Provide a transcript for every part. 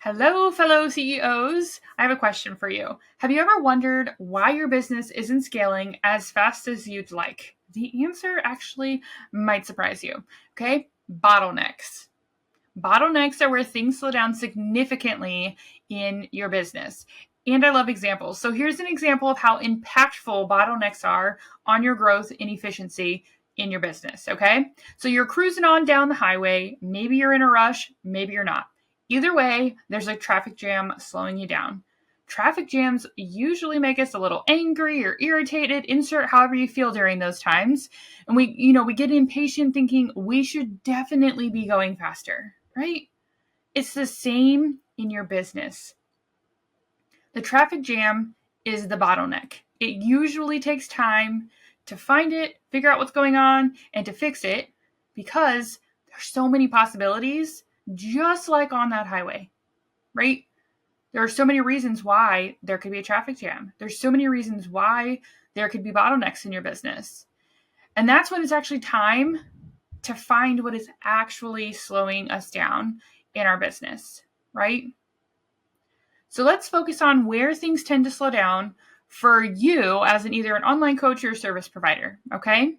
Hello, fellow CEOs. I have a question for you. Have you ever wondered why your business isn't scaling as fast as you'd like? The answer actually might surprise you. Okay, bottlenecks. Bottlenecks are where things slow down significantly in your business. And I love examples. So here's an example of how impactful bottlenecks are on your growth and efficiency in your business, okay? So you're cruising on down the highway. Maybe you're in a rush, maybe you're not. Either way, there's a traffic jam slowing you down. Traffic jams usually make us a little angry or irritated, insert however you feel during those times. And we get impatient thinking we should definitely be going faster, right? It's the same in your business. The traffic jam is the bottleneck. It usually takes time to find it, figure out what's going on, and to fix it because there's so many possibilities, just like on that highway, right? There are so many reasons why there could be a traffic jam. There's so many reasons why there could be bottlenecks in your business. And that's when it's actually time to find what is actually slowing us down in our business, right? So let's focus on where things tend to slow down for you as either an online coach or a service provider, okay?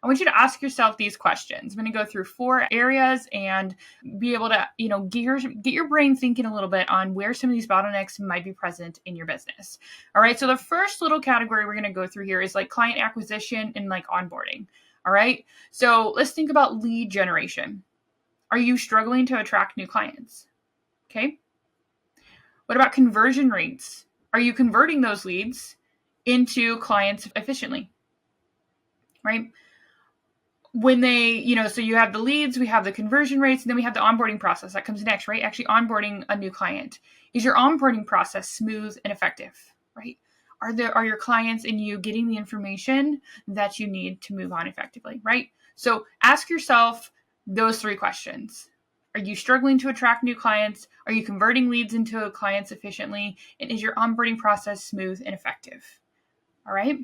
I want you to ask yourself these questions. I'm going to go through 4 areas and be able to, get your brain thinking a little bit on where some of these bottlenecks might be present in your business. All right. So the first little category we're going to go through here is like client acquisition and like onboarding. All right. So let's think about lead generation. Are you struggling to attract new clients? Okay. What about conversion rates? Are you converting those leads into clients efficiently? Right? When they, so you have the leads, we have the conversion rates, and then we have the onboarding process that comes next, right? Actually onboarding a new client. Is your onboarding process smooth and effective, right? Are your clients and you getting the information that you need to move on effectively, right? So ask yourself those 3 questions. Are you struggling to attract new clients? Are you converting leads into clients efficiently? And is your onboarding process smooth and effective? All right.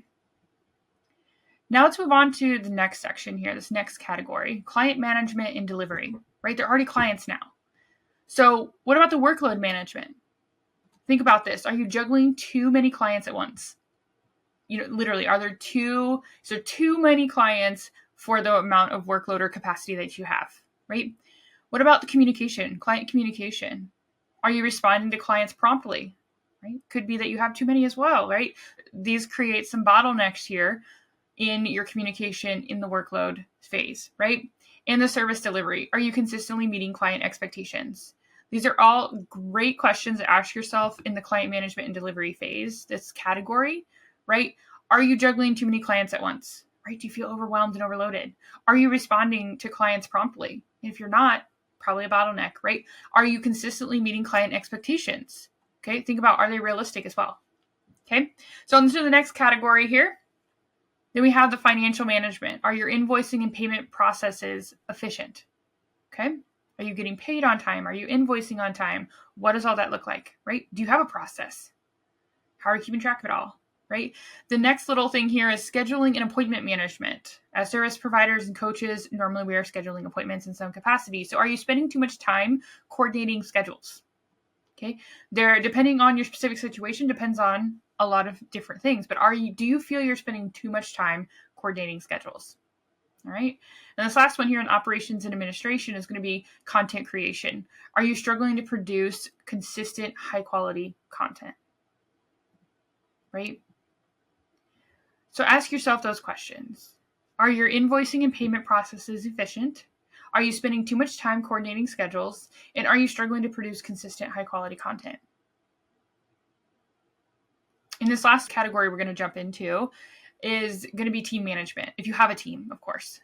Now let's move on to the next section here, this next category, client management and delivery, right? They're already clients now. So what about the workload management? Think about this. Are you juggling too many clients at once? Literally, are there too many clients for the amount of workload or capacity that you have, right? What about the communication, client communication? Are you responding to clients promptly, right? Could be that you have too many as well, right? These create some bottlenecks here in your communication in the workload phase, right? And the service delivery. Are you consistently meeting client expectations? These are all great questions to ask yourself in the client management and delivery phase, this category, right? Are you juggling too many clients at once, right? Do you feel overwhelmed and overloaded? Are you responding to clients promptly? If you're not, probably a bottleneck, right? Are you consistently meeting client expectations? Okay, think about, are they realistic as well? Okay, so on to the next category here. Then we have the financial management. Are your invoicing and payment processes efficient? Okay. Are you getting paid on time? Are you invoicing on time? What does all that look like, right? Do you have a process? How are you keeping track of it all, right? The next little thing here is scheduling and appointment management. As service providers and coaches, normally we are scheduling appointments in some capacity. So are you spending too much time coordinating schedules? Okay. Depending on your specific situation, depends on a lot of different things, but do you feel you're spending too much time coordinating schedules? All right. And this last one here in operations and administration is going to be content creation. Are you struggling to produce consistent, high quality content? Right. So ask yourself those questions. Are your invoicing and payment processes efficient? Are you spending too much time coordinating schedules? And are you struggling to produce consistent, high quality content? In this last category we're going to jump into is going to be team management, if you have a team, of course.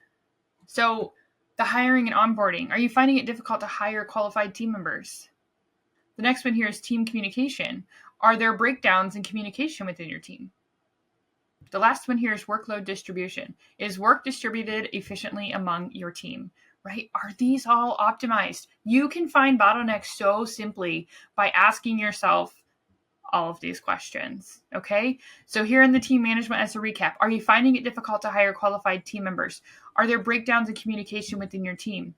So the hiring and onboarding, are you finding it difficult to hire qualified team members? The next one here is team communication. Are there breakdowns in communication within your team? The last one here is workload distribution. Is work distributed efficiently among your team, right? Are these all optimized? You can find bottlenecks so simply by asking yourself all of these questions. Okay. So here in the team management, as a recap, are you finding it difficult to hire qualified team members? Are there breakdowns in communication within your team?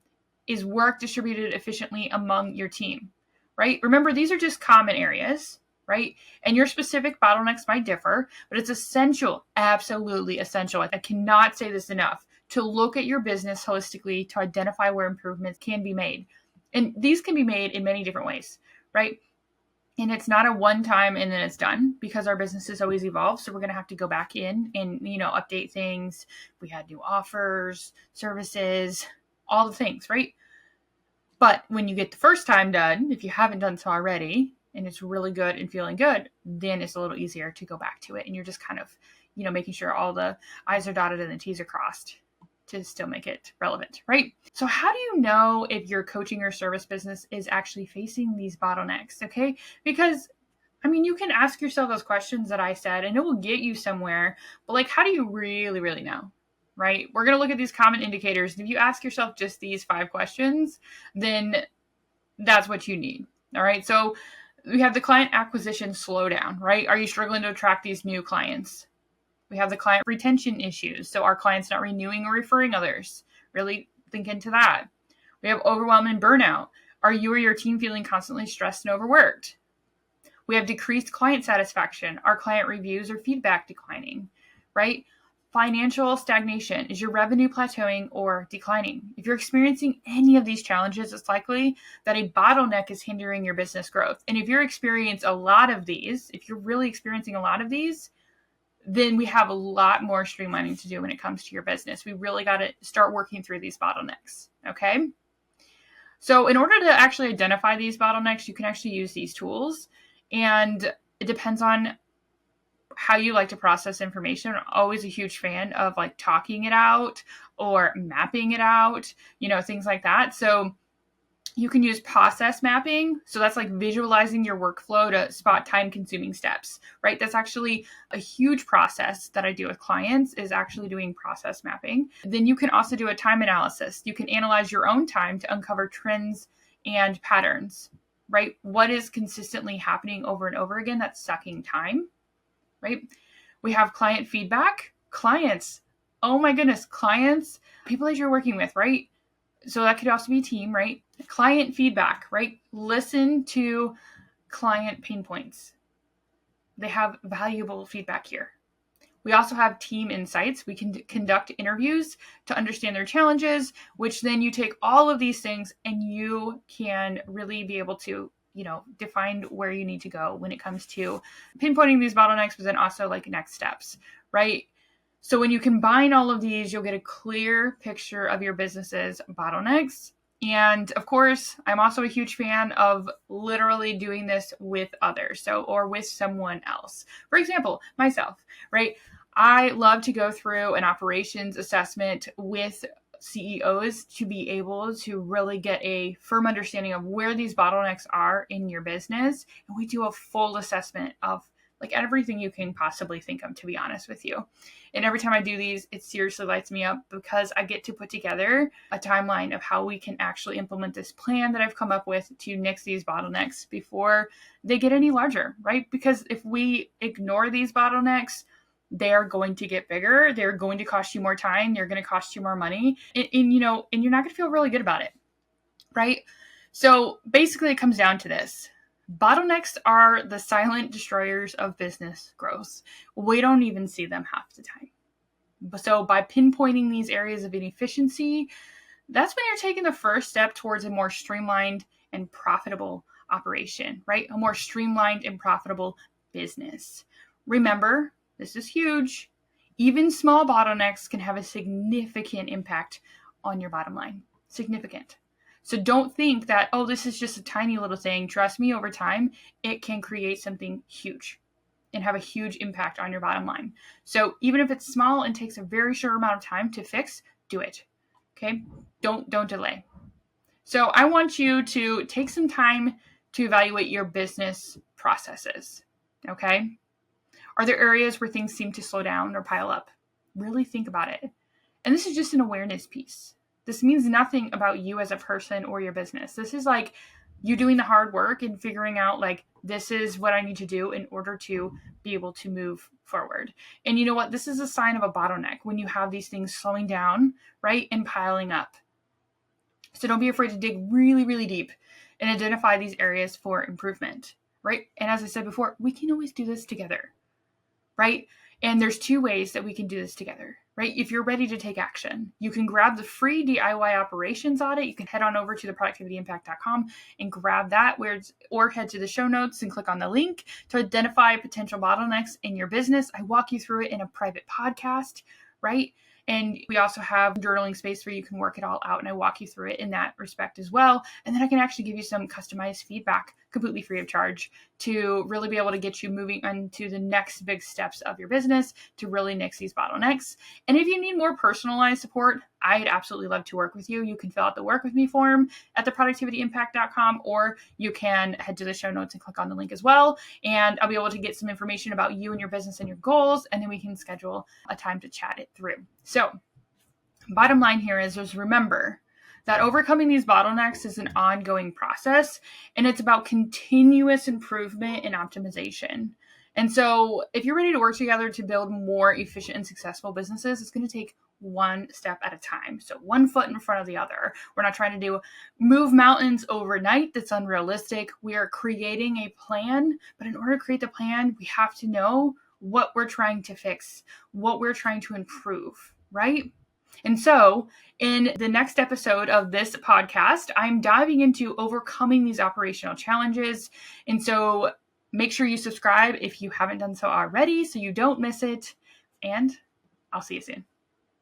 Is work distributed efficiently among your team? right? Remember, these are just common areas, right? And your specific bottlenecks might differ, but it's essential, absolutely essential. I cannot say this enough, to look at your business holistically to identify where improvements can be made. And these can be made in many different ways, right? And it's not a one time and then it's done, because our businesses always evolve. So we're going to have to go back in and, update things. We had new offers, services, all the things, right? But when you get the first time done, if you haven't done so already, and it's really good and feeling good, then it's a little easier to go back to it. And you're just kind of, making sure all the I's are dotted and the T's are crossed to still make it relevant, right? So how do you know if your coaching or service business is actually facing these bottlenecks? Okay. Because you can ask yourself those questions that I said and it will get you somewhere, but how do you really, really know? Right? We're going to look at these common indicators. If you ask yourself just these 5 questions, then that's what you need. All right. So we have the client acquisition slowdown, right? Are you struggling to attract these new clients? We have the client retention issues. So are clients not renewing or referring others? Really think into that. We have overwhelm and burnout. Are you or your team feeling constantly stressed and overworked? We have decreased client satisfaction. Are client reviews or feedback declining, right? Financial stagnation. Is your revenue plateauing or declining? If you're experiencing any of these challenges, it's likely that a bottleneck is hindering your business growth. And if you're experiencing a lot of these, if you're really experiencing a lot of these, then we have a lot more streamlining to do when it comes to your business. We really got to start working through these bottlenecks. Okay. So in order to actually identify these bottlenecks, you can actually use these tools, and it depends on how you like to process information. I'm always a huge fan of talking it out or mapping it out, things like that. So you can use process mapping. So that's visualizing your workflow to spot time consuming steps, right? That's actually a huge process that I do with clients, is actually doing process mapping. Then you can also do a time analysis. You can analyze your own time to uncover trends and patterns, right? What is consistently happening over and over again that's sucking time? Right? We have client feedback. Clients, oh my goodness, clients, people that you're working with, right? So that could also be a team, right? Client feedback, right? Listen to client pain points. They have valuable feedback here. We also have team insights. We can conduct interviews to understand their challenges, which then you take all of these things and you can really be able to define where you need to go when it comes to pinpointing these bottlenecks, but then also next steps, right? So when you combine all of these, you'll get a clear picture of your business's bottlenecks. And of course, I'm also a huge fan of literally doing this with others, or with someone else. For example, myself, right? I love to go through an operations assessment with CEOs to be able to really get a firm understanding of where these bottlenecks are in your business. And we do a full assessment of everything you can possibly think of, to be honest with you. And every time I do these, it seriously lights me up, because I get to put together a timeline of how we can actually implement this plan that I've come up with to nix these bottlenecks before they get any larger, right? Because if we ignore these bottlenecks, they're going to get bigger. They're going to cost you more time. They're going to cost you more money. And you're not going to feel really good about it, right? So basically it comes down to this. Bottlenecks are the silent destroyers of business growth. We don't even see them half the time. So by pinpointing these areas of inefficiency, that's when you're taking the first step towards a more streamlined and profitable operation, right? A more streamlined and profitable business. Remember, this is huge. Even small bottlenecks can have a significant impact on your bottom line. Significant. So don't think that, oh, this is just a tiny little thing. Trust me, over time, it can create something huge and have a huge impact on your bottom line. So even if it's small and takes a very short amount of time to fix, do it. Okay? Don't delay. So I want you to take some time to evaluate your business processes. Okay? Are there areas where things seem to slow down or pile up? Really think about it. And this is just an awareness piece. This means nothing about you as a person or your business. This is you doing the hard work and figuring out this is what I need to do in order to be able to move forward. And you know what? This is a sign of a bottleneck when you have these things slowing down, right? And piling up. So don't be afraid to dig really, really deep and identify these areas for improvement, right? And as I said before, we can always do this together, right? And there's 2 ways that we can do this together, right? If you're ready to take action, you can grab the free DIY operations audit. You can head on over to theproductivityimpact.com and grab that, or head to the show notes and click on the link to identify potential bottlenecks in your business. I walk you through it in a private podcast, right? And we also have journaling space where you can work it all out, and I walk you through it in that respect as well. And then I can actually give you some customized feedback completely free of charge to really be able to get you moving on to the next big steps of your business to really nix these bottlenecks. And if you need more personalized support, I'd absolutely love to work with you. You can fill out the work with me form at theproductivityimpact.com, or you can head to the show notes and click on the link as well. And I'll be able to get some information about you and your business and your goals, and then we can schedule a time to chat it through. So bottom line here is just remember that overcoming these bottlenecks is an ongoing process, and it's about continuous improvement and optimization. And so if you're ready to work together to build more efficient and successful businesses, it's going to take one step at a time. So one foot in front of the other. We're not trying to move mountains overnight. That's unrealistic. We are creating a plan, but in order to create the plan, we have to know what we're trying to fix, what we're trying to improve, right? And so in the next episode of this podcast, I'm diving into overcoming these operational challenges. And so make sure you subscribe if you haven't done so already so you don't miss it. And I'll see you soon.